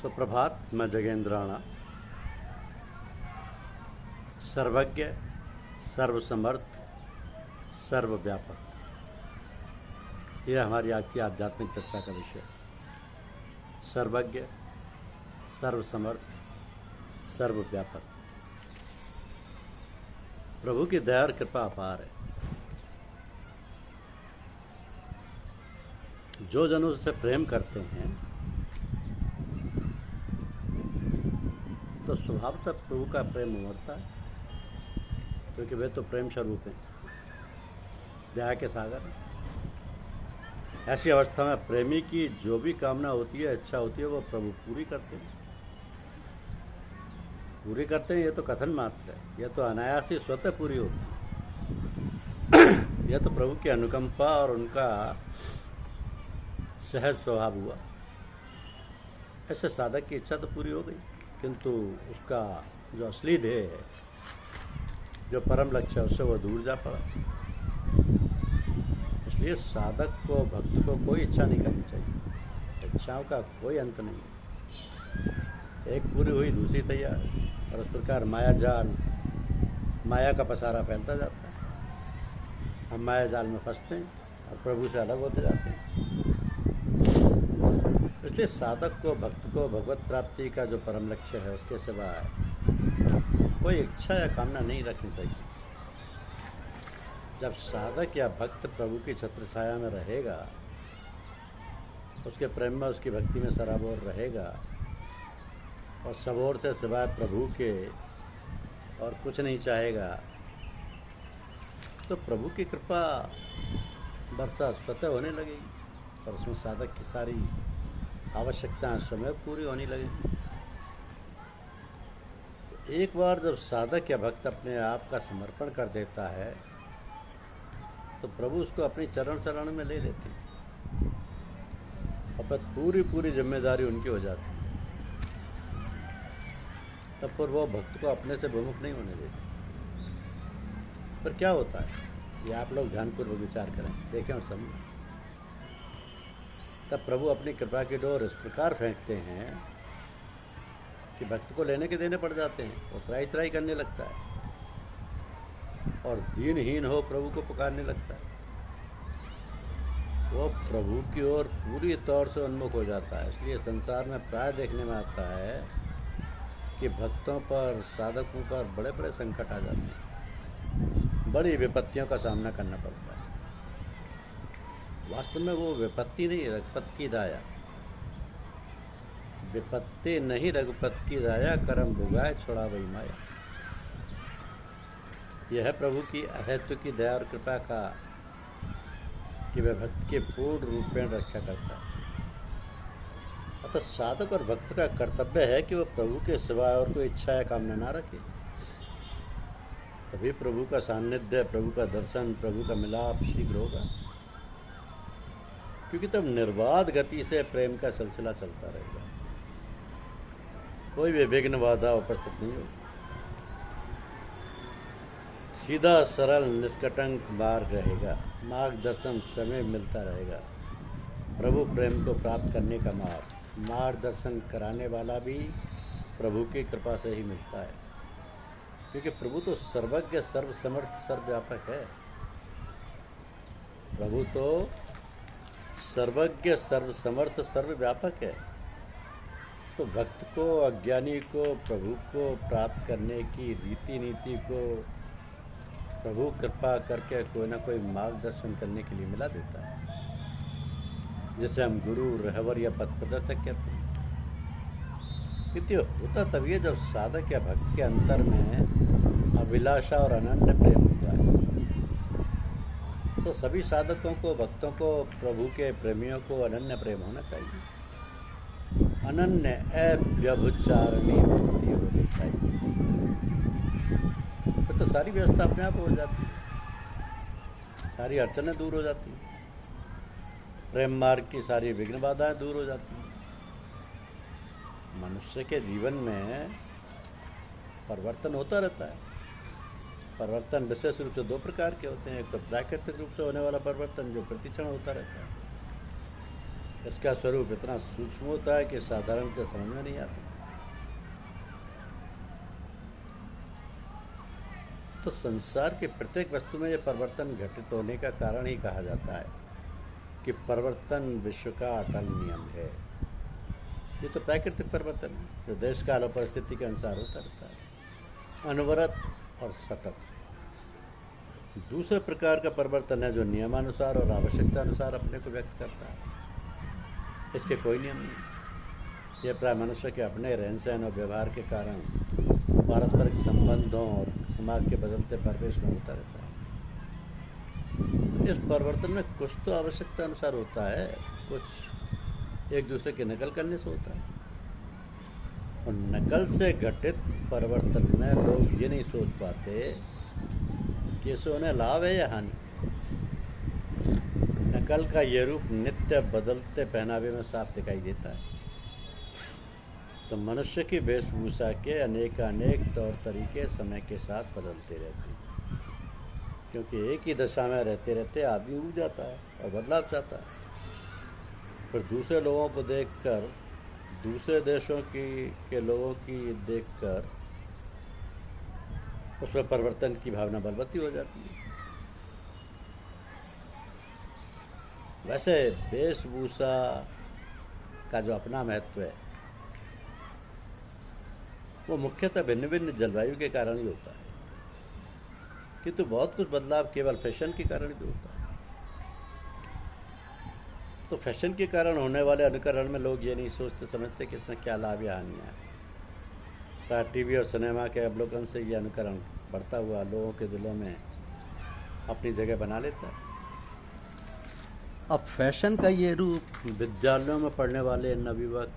सुप्रभात। मैं जगेंद्र राणा। सर्वज्ञ, सर्वसमर्थ, सर्वव्यापक, यह हमारी आज की आध्यात्मिक चर्चा का विषय है। सर्वज्ञ, सर्वसमर्थ, सर्वव्यापक। प्रभु की दया और कृपा अपार है। जो जन उससे प्रेम करते हैं तो स्वभावतः प्रभु का प्रेम उमड़ता है, क्योंकि वे तो प्रेम स्वरूप हैं, दया के सागर हैं। ऐसी अवस्था में प्रेमी की जो भी कामना होती है, इच्छा होती है, वो प्रभु पूरी करते हैं। ये तो कथन मात्र है, यह तो अनायास ही स्वतः पूरी होती है। यह तो प्रभु की अनुकंपा और उनका सहज स्वभाव हुआ। ऐसे साधक की इच्छा तो पूरी हो गई, किंतु उसका जो असली ध्येय है, जो परम लक्ष्य है, उससे वो दूर जा पड़ा। इसलिए साधक को, भक्त को कोई इच्छा नहीं करनी चाहिए। इच्छाओं का कोई अंत नहीं है। एक पूरी हुई दूसरी तैयार, और उस प्रकार माया जाल, माया का पसारा फैलता जाता है। हम माया जाल में फंसते हैं और प्रभु से अलग होते जाते हैं। इसलिए साधक को, भक्त को भगवत प्राप्ति का जो परम लक्ष्य है, उसके सिवा कोई इच्छा या कामना नहीं रखनी चाहिए। जब साधक या भक्त प्रभु की छत्र छाया में रहेगा, उसके प्रेम में, उसकी भक्ति में सराबोर रहेगा और सब ओर से सिवाय प्रभु के और कुछ नहीं चाहेगा, तो प्रभु की कृपा वर्षा स्वतः होने लगेगी और उसमें साधक की सारी आवश्यकताएं स्वयं पूरी होने लगेगी। तो एक बार जब साधक या भक्त अपने आप का समर्पण कर देता है, तो प्रभु उसको अपनी चरण शरण में ले लेते हैं और फिर पूरी जिम्मेदारी उनकी हो जाती है। तब फिर वो भक्त को अपने से विमुख नहीं होने देते। पर क्या होता है, ये आप लोग ध्यानपूर्वक विचार करें, देखें और समझें। तब प्रभु अपनी कृपा की डोर इस प्रकार फेंकते हैं कि भक्त को लेने के देने पड़ जाते हैं। वो त्राई त्राई करने लगता है और दीनहीन हो प्रभु को पुकारने लगता है। वो प्रभु की ओर पूरी तौर से उन्मुख हो जाता है। इसलिए संसार में प्राय देखने में आता है कि भक्तों पर, साधकों पर बड़े बड़े संकट आ जाते हैं, बड़ी विपत्तियों का सामना करना पड़ता है। वास्तव में वो विपत्ति नहीं, रघुपत की दाया। विपत्ति नहीं, रघुपत की दाया, करम भुगाए छोड़ा वही माया। यह है प्रभु की अहेतु की दया और कृपा का, कि वह भक्त के पूर्ण रूप में रक्षा करता है। अतः साधक और भक्त का कर्तव्य है कि वह प्रभु के सिवाय और कोई इच्छा या कामना ना रखे। तभी प्रभु का सान्निध्य, प्रभु का दर्शन, प्रभु का मिलाप शीघ्र होगा। क्योंकि तब निर्बाध गति से प्रेम का सिलसिला चलता रहेगा, कोई भी विघ्न बाधा उपस्थित नहीं होगी। सीधा सरल निष्कटंक मार्ग रहेगा, मार्गदर्शन स्वयं मिलता रहेगा। प्रभु प्रेम को प्राप्त करने का मार्गदर्शन कराने वाला भी प्रभु की कृपा से ही मिलता है। क्योंकि प्रभु तो सर्वज्ञ, सर्वसमर्थ, सर्वव्यापक है। प्रभु तो सर्वज्ञ, सर्वसमर्थ, सर्वव्यापक है। तो भक्त को, अज्ञानी को प्रभु को प्राप्त करने की रीति नीति को प्रभु कृपा करके कोई ना कोई मार्गदर्शन करने के लिए मिला देता है, जिसे हम गुरु, रहबर या पथ प्रदर्शक कहते हैं। क्योंकि होता तभी है जब साधक या भक्त के अंतर में अभिलाषा और अनन्य प्रेम होता है। तो सभी साधकों को, भक्तों को, प्रभु के प्रेमियों को अनन्य प्रेम होना चाहिए। अनन्य अव्यभिचारिणी भक्ति होनी चाहिए। तो सारी व्यवस्था अपने आप हो जाती है, सारी अड़चनें दूर हो जाती हैं, प्रेम मार्ग की सारी विघ्न बाधाएं दूर हो जाती हैं। मनुष्य के जीवन में परिवर्तन होता रहता है। परिवर्तन विशेष रूप से दो प्रकार के होते हैं। एक तो प्राकृतिक रूप से होने वाला परिवर्तन, जो प्रतिक्षण होता रहता है। इसका स्वरूप इतना सूक्ष्म होता है कि साधारणतः समझ में नहीं आता। तो संसार की प्रत्येक वस्तु में यह परिवर्तन घटित होने का कारण ही कहा जाता है कि परिवर्तन विश्व का अटल नियम है। ये तो प्राकृतिक परिवर्तन है जो देश काल और परिस्थिति के अनुसार होता रहता है, अनवरत और सतत। दूसरे प्रकार का परिवर्तन है जो नियमानुसार और आवश्यकता अनुसार अपने को व्यक्त करता है। इसके कोई नियम नहीं। यह प्राय मनुष्य के अपने रहन सहन और व्यवहार के कारण पारस्परिक संबंधों और समाज के बदलते परिवेश में होता रहता है। तो इस परिवर्तन में कुछ तो आवश्यकता अनुसार होता है, कुछ एक दूसरे की नकल करने से होता है। और नकल से घटित परिवर्तन में लोग ये नहीं सोच पाते कि इससे उन्हें लाभ है या हानि। नकल का ये रूप नित्य बदलते पहनावे में साफ दिखाई देता है। तो मनुष्य की वेशभूषा के अनेक तौर तरीके समय के साथ बदलते रहते हैं, क्योंकि एक ही दशा में रहते रहते आदमी उब जाता है और बदलाव चाहता है। फिर दूसरे लोगों को देखकर, दूसरे देशों के लोगों की देखकर उसमें परिवर्तन की भावना बलवती हो जाती है। वैसे वेशभूषा का जो अपना महत्व है वो मुख्यतः भिन्न भिन्न जलवायु के कारण ही होता है, किंतु बहुत कुछ बदलाव केवल फैशन के कारण भी होता है। तो फैशन के कारण होने वाले अनुकरण में लोग ये नहीं सोचते समझते कि इसमें क्या लाभ या हानियाँ हैं। प्राय टीवी और सिनेमा के अवलोकन से ये अनुकरण बढ़ता हुआ लोगों के दिलों में अपनी जगह बना लेता है। अब फैशन का ये रूप विद्यालयों में पढ़ने वाले नवयुवक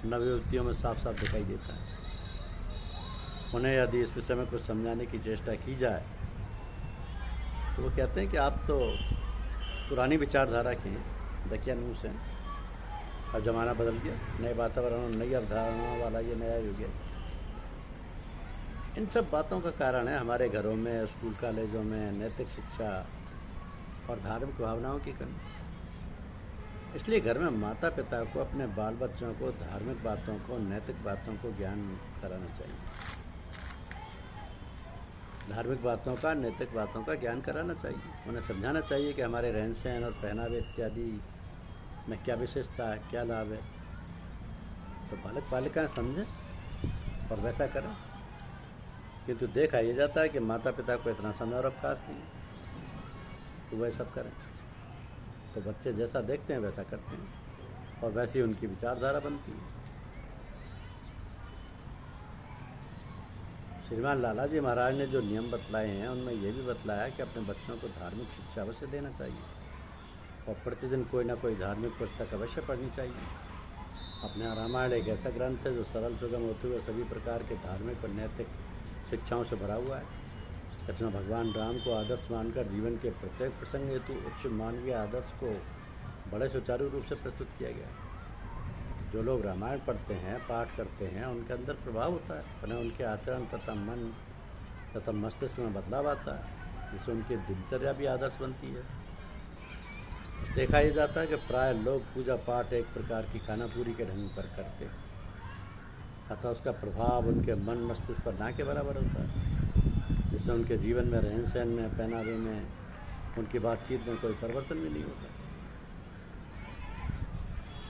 नवयुवतियों में साफ साफ दिखाई देता है। उन्हें यदि इस विषय में कुछ समझाने की चेष्टा की जाए तो वो कहते हैं कि आप तो पुरानी विचारधारा की दकियानूस हैं, अब ज़माना बदल गया, नए वातावरण, नई अवधारणाओं वाला ये नया युग है। इन सब बातों का कारण है हमारे घरों में, स्कूल कॉलेजों में नैतिक शिक्षा और धार्मिक भावनाओं की कमी। इसलिए घर में माता पिता को अपने बाल बच्चों को धार्मिक बातों को, नैतिक बातों को ज्ञान कराना चाहिए। धार्मिक बातों का, नैतिक बातों का ज्ञान कराना चाहिए। उन्हें समझाना चाहिए कि हमारे रहन सहन और पहनावे इत्यादि में क्या विशेषता है, क्या लाभ है। तो बालक बालिकाएँ समझें और वैसा करें। किंतु देखा यह जाता है कि माता पिता को इतना समय और अवकाश नहीं तो वह सब करें। तो बच्चे जैसा देखते हैं वैसा करते हैं और वैसी उनकी विचारधारा बनती है। श्रीमान लाला जी महाराज ने जो नियम बतलाए हैं उनमें यह भी बतलाया कि अपने बच्चों को धार्मिक शिक्षा अवश्य देना चाहिए और प्रतिदिन कोई ना कोई धार्मिक पुस्तक अवश्य पढ़नी चाहिए। अपने यहाँ रामायण एक ऐसा ग्रंथ है जो सरल सुगम होते हुए सभी प्रकार के धार्मिक और नैतिक शिक्षाओं से भरा हुआ है। इसमें भगवान राम को आदर्श मानकर जीवन के प्रत्येक प्रसंग हेतु उच्च मानवीय आदर्श को बड़े सुचारू रूप से प्रस्तुत किया गया है। जो लोग रामायण पढ़ते हैं, पाठ करते हैं, उनके अंदर प्रभाव होता है, उन्हें उनके आचरण तथा मन तथा मस्तिष्क में बदलाव आता है, जिससे उनकी दिनचर्या भी आदर्श बनती है। देखा यह जाता है कि प्राय लोग पूजा पाठ एक प्रकार की खानापूरी के ढंग पर करते हैं, अतः उसका प्रभाव उनके मन मस्तिष्क पर ना के बराबर होता है, जिससे उनके जीवन में, रहन सहन में, पहनावे में, उनकी बातचीत में कोई परिवर्तन भी नहीं होता।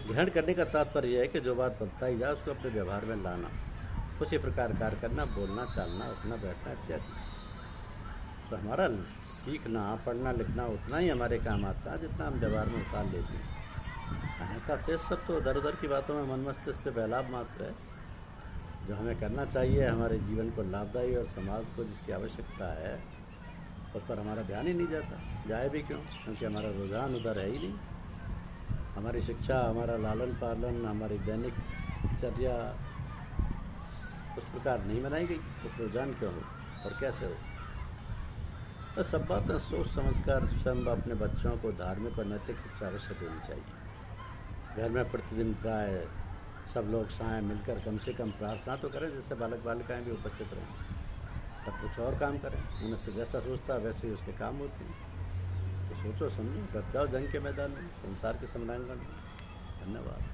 ग्रहण करने का तात्पर्य यह है कि जो बात बताई जाए उसको अपने व्यवहार में लाना, उसी प्रकार कार्य करना, बोलना, चालना, उठना, बैठना इत्यादि। तो हमारा सीखना, पढ़ना, लिखना उतना ही हमारे काम आता है जितना हम व्यवहार में उतार लेते हैं। अन्यथा से सब तो इधर उधर की बातों में मन मस्तिष्क के बहलाव मात्र है। जो हमें करना चाहिए हमारे जीवन को लाभदायी और समाज को जिसकी आवश्यकता है उस पर हमारा ध्यान ही नहीं जाता। जाए भी क्यों? क्योंकि हमारा रुझान उधर है ही नहीं। हमारी शिक्षा, हमारा लालन पालन, हमारी दैनिक चर्या उस प्रकार नहीं बनाई गई। उस रुझान क्यों हो और कैसे हो? तो सब बातें सोच समझकर स्वयं अपने बच्चों को धार्मिक और नैतिक शिक्षा अवश्य देनी चाहिए। घर में प्रतिदिन प्राय सब लोग साएँ मिलकर कम से कम प्रार्थना तो करें, जिससे बालक बालिकाएँ भी उपस्थित रहें। तब कुछ और काम करें। उनसे जैसा सोचता है वैसे ही उसके काम होते हैं। तो सोचो समझो, बच जाओ जंग के मैदान में, संसार के सम्रांगण में। धन्यवाद।